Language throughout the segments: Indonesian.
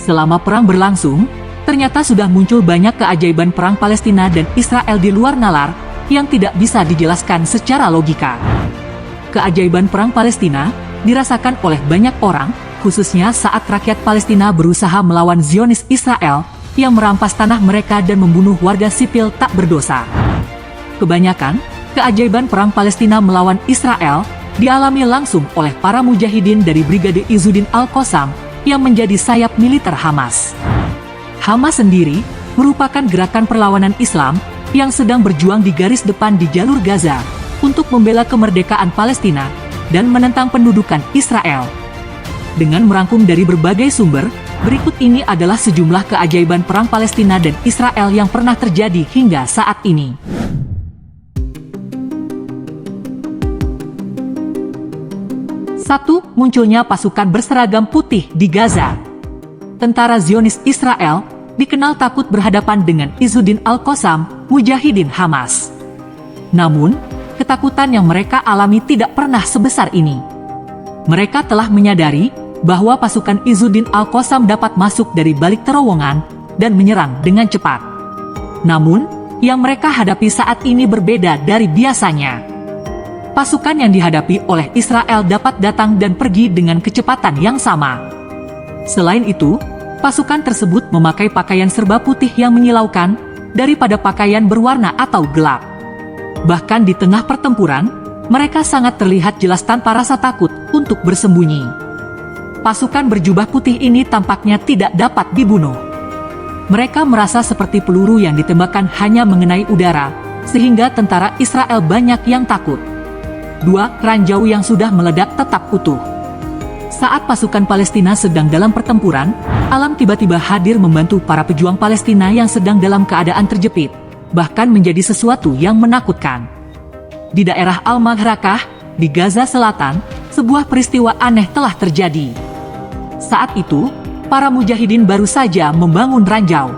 Selama perang berlangsung, ternyata sudah muncul banyak keajaiban perang Palestina dan Israel di luar nalar yang tidak bisa dijelaskan secara logika. Keajaiban perang Palestina dirasakan oleh banyak orang, khususnya saat rakyat Palestina berusaha melawan Zionis Israel yang merampas tanah mereka dan membunuh warga sipil tak berdosa. Kebanyakan keajaiban perang Palestina melawan Israel dialami langsung oleh para mujahidin dari Brigade Izzuddin Al-Qassam yang menjadi sayap militer Hamas. Hamas sendiri merupakan gerakan perlawanan Islam yang sedang berjuang di garis depan di jalur Gaza untuk membela kemerdekaan Palestina dan menentang pendudukan Israel. Dengan merangkum dari berbagai sumber, berikut ini adalah sejumlah keajaiban perang Palestina dan Israel yang pernah terjadi hingga saat ini. 1. Munculnya pasukan berseragam putih di Gaza. Tentara Zionis Israel dikenal takut berhadapan dengan Izzuddin Al-Qassam, mujahidin Hamas. Namun, ketakutan yang mereka alami tidak pernah sebesar ini. Mereka telah menyadari bahwa pasukan Izzuddin Al-Qassam dapat masuk dari balik terowongan dan menyerang dengan cepat. Namun, yang mereka hadapi saat ini berbeda dari biasanya. Pasukan yang dihadapi oleh Israel dapat datang dan pergi dengan kecepatan yang sama. Selain itu, pasukan tersebut memakai pakaian serba putih yang menyilaukan daripada pakaian berwarna atau gelap. Bahkan di tengah pertempuran, mereka sangat terlihat jelas tanpa rasa takut untuk bersembunyi. Pasukan berjubah putih ini tampaknya tidak dapat dibunuh. Mereka merasa seperti peluru yang ditembakkan hanya mengenai udara, sehingga tentara Israel banyak yang takut. 2. Ranjau yang sudah meledak tetap utuh. Saat pasukan Palestina sedang dalam pertempuran, alam tiba-tiba hadir membantu para pejuang Palestina yang sedang dalam keadaan terjepit, bahkan menjadi sesuatu yang menakutkan. Di daerah Al-Maghraqah, di Gaza Selatan, sebuah peristiwa aneh telah terjadi. Saat itu, para mujahidin baru saja membangun ranjau.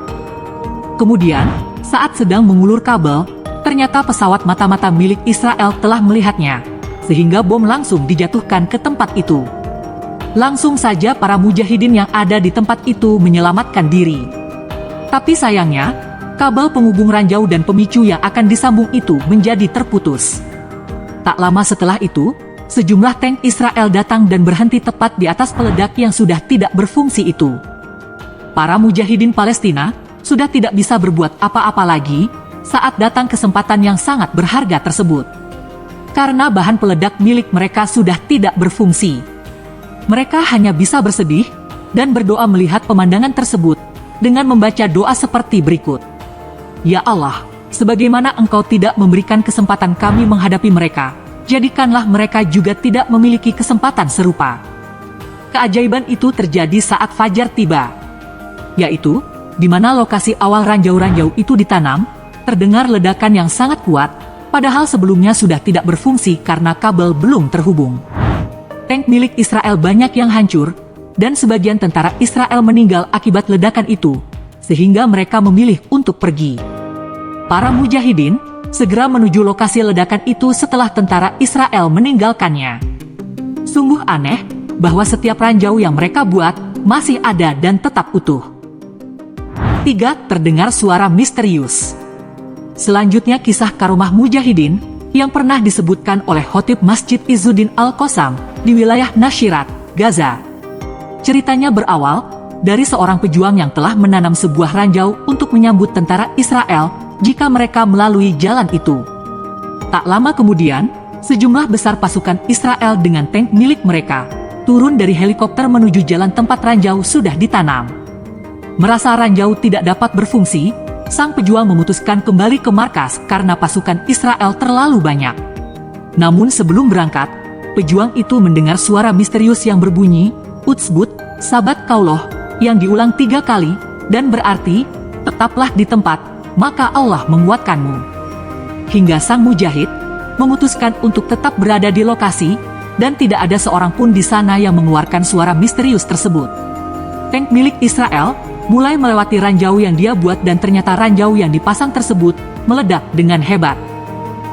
Kemudian, saat sedang mengulur kabel, ternyata pesawat mata-mata milik Israel telah melihatnya, sehingga bom langsung dijatuhkan ke tempat itu. Langsung saja para mujahidin yang ada di tempat itu menyelamatkan diri. Tapi sayangnya, kabel penghubung ranjau dan pemicu yang akan disambung itu menjadi terputus. Tak lama setelah itu, sejumlah tank Israel datang dan berhenti tepat di atas peledak yang sudah tidak berfungsi itu. Para mujahidin Palestina sudah tidak bisa berbuat apa-apa lagi saat datang kesempatan yang sangat berharga tersebut. Karena bahan peledak milik mereka sudah tidak berfungsi. Mereka hanya bisa bersedih dan berdoa melihat pemandangan tersebut dengan membaca doa seperti berikut. Ya Allah, sebagaimana Engkau tidak memberikan kesempatan kami menghadapi mereka, jadikanlah mereka juga tidak memiliki kesempatan serupa. Keajaiban itu terjadi saat fajar tiba, yaitu di mana lokasi awal ranjau-ranjau itu ditanam, terdengar ledakan yang sangat kuat, padahal sebelumnya sudah tidak berfungsi karena kabel belum terhubung. Tank milik Israel banyak yang hancur, dan sebagian tentara Israel meninggal akibat ledakan itu, sehingga mereka memilih untuk pergi. Para mujahidin segera menuju lokasi ledakan itu setelah tentara Israel meninggalkannya. Sungguh aneh bahwa setiap ranjau yang mereka buat masih ada dan tetap utuh. 3. Terdengar suara misterius. Selanjutnya kisah karomah mujahidin yang pernah disebutkan oleh khotib Masjid Izzuddin Al-Qassam di wilayah Nashirat, Gaza. Ceritanya berawal dari seorang pejuang yang telah menanam sebuah ranjau untuk menyambut tentara Israel jika mereka melalui jalan itu. Tak lama kemudian, sejumlah besar pasukan Israel dengan tank milik mereka turun dari helikopter menuju jalan tempat ranjau sudah ditanam. Merasa ranjau tidak dapat berfungsi, sang pejuang memutuskan kembali ke markas karena pasukan Israel terlalu banyak. Namun sebelum berangkat, pejuang itu mendengar suara misterius yang berbunyi, Utsbut, Sabat Kauloh, yang diulang 3 kali, dan berarti, tetaplah di tempat, maka Allah menguatkanmu. Hingga sang mujahid memutuskan untuk tetap berada di lokasi, dan tidak ada seorang pun di sana yang mengeluarkan suara misterius tersebut. Tank milik Israel mulai melewati ranjau yang dia buat dan ternyata ranjau yang dipasang tersebut meledak dengan hebat.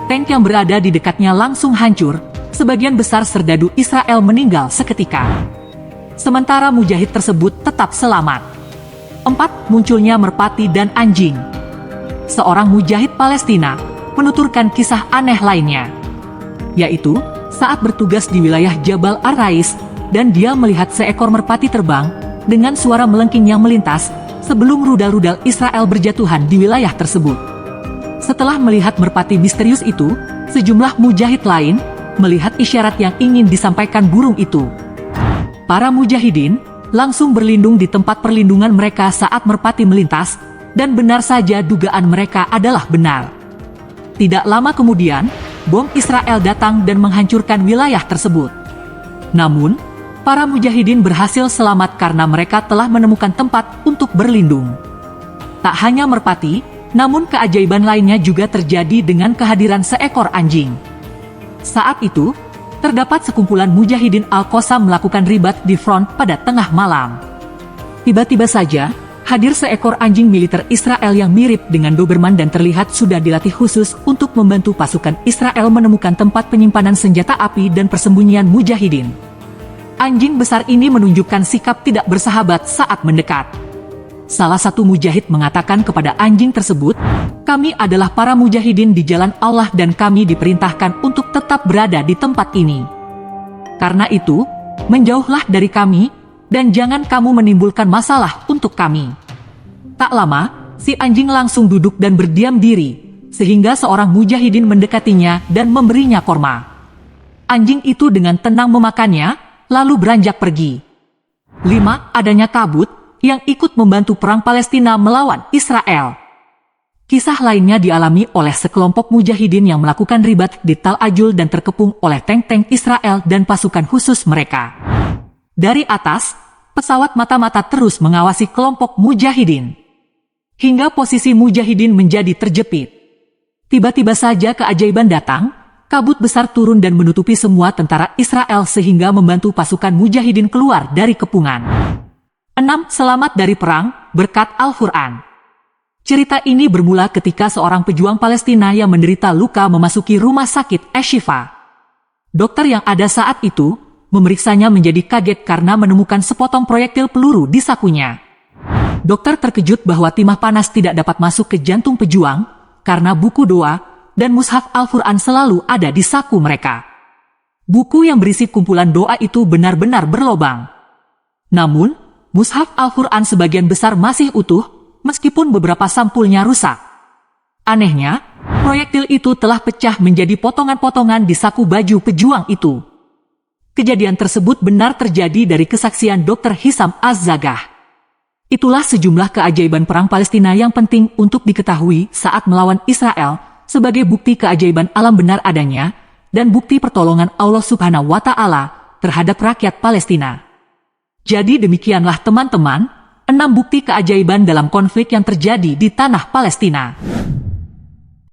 Tank yang berada di dekatnya langsung hancur, sebagian besar serdadu Israel meninggal seketika. Sementara mujahid tersebut tetap selamat. 4. Munculnya merpati dan anjing. Seorang mujahid Palestina menuturkan kisah aneh lainnya, yaitu saat bertugas di wilayah Jabal Ar-Rais, dan dia melihat seekor merpati terbang dengan suara melengking yang melintas sebelum rudal-rudal Israel berjatuhan di wilayah tersebut. Setelah melihat merpati misterius itu, sejumlah mujahid lain melihat isyarat yang ingin disampaikan burung itu. Para mujahidin langsung berlindung di tempat perlindungan mereka saat merpati melintas, dan benar saja dugaan mereka adalah benar. Tidak lama kemudian, bom Israel datang dan menghancurkan wilayah tersebut. Namun, para mujahidin berhasil selamat karena mereka telah menemukan tempat untuk berlindung. Tak hanya merpati, namun keajaiban lainnya juga terjadi dengan kehadiran seekor anjing. Saat itu, terdapat sekumpulan mujahidin Al-Qassam melakukan ribat di front pada tengah malam. Tiba-tiba saja, hadir seekor anjing militer Israel yang mirip dengan Doberman dan terlihat sudah dilatih khusus untuk membantu pasukan Israel menemukan tempat penyimpanan senjata api dan persembunyian mujahidin. Anjing besar ini menunjukkan sikap tidak bersahabat saat mendekat. Salah satu mujahid mengatakan kepada anjing tersebut, "Kami adalah para mujahidin di jalan Allah dan kami diperintahkan untuk tetap berada di tempat ini. Karena itu, menjauhlah dari kami, dan jangan kamu menimbulkan masalah untuk kami." Tak lama, si anjing langsung duduk dan berdiam diri, sehingga seorang mujahidin mendekatinya dan memberinya korma. Anjing itu dengan tenang memakannya, lalu beranjak pergi. 5. Adanya kabut yang ikut membantu perang Palestina melawan Israel. Kisah lainnya dialami oleh sekelompok mujahidin yang melakukan ribat di Tal Ajul dan terkepung oleh tank-tank Israel dan pasukan khusus mereka. Dari atas, pesawat mata-mata terus mengawasi kelompok mujahidin, hingga posisi mujahidin menjadi terjepit. Tiba-tiba saja keajaiban datang, kabut besar turun dan menutupi semua tentara Israel sehingga membantu pasukan mujahidin keluar dari kepungan. 6. Selamat dari perang, berkat Al-Quran. Cerita ini bermula ketika seorang pejuang Palestina yang menderita luka memasuki rumah sakit Ash-Shifa. Dokter yang ada saat itu memeriksanya menjadi kaget karena menemukan sepotong proyektil peluru di sakunya. Dokter terkejut bahwa timah panas tidak dapat masuk ke jantung pejuang karena buku doa dan mushaf Al-Quran selalu ada di saku mereka. Buku yang berisi kumpulan doa itu benar-benar berlobang. Namun, mushaf Al-Quran sebagian besar masih utuh, meskipun beberapa sampulnya rusak. Anehnya, proyektil itu telah pecah menjadi potongan-potongan di saku baju pejuang itu. Kejadian tersebut benar terjadi dari kesaksian Dr. Hisam Az-Zagah. Itulah sejumlah keajaiban perang Palestina yang penting untuk diketahui saat melawan Israel, sebagai bukti keajaiban alam benar adanya, dan bukti pertolongan Allah Subhanahu wa Ta'ala terhadap rakyat Palestina. Jadi demikianlah teman-teman, 6 bukti keajaiban dalam konflik yang terjadi di tanah Palestina.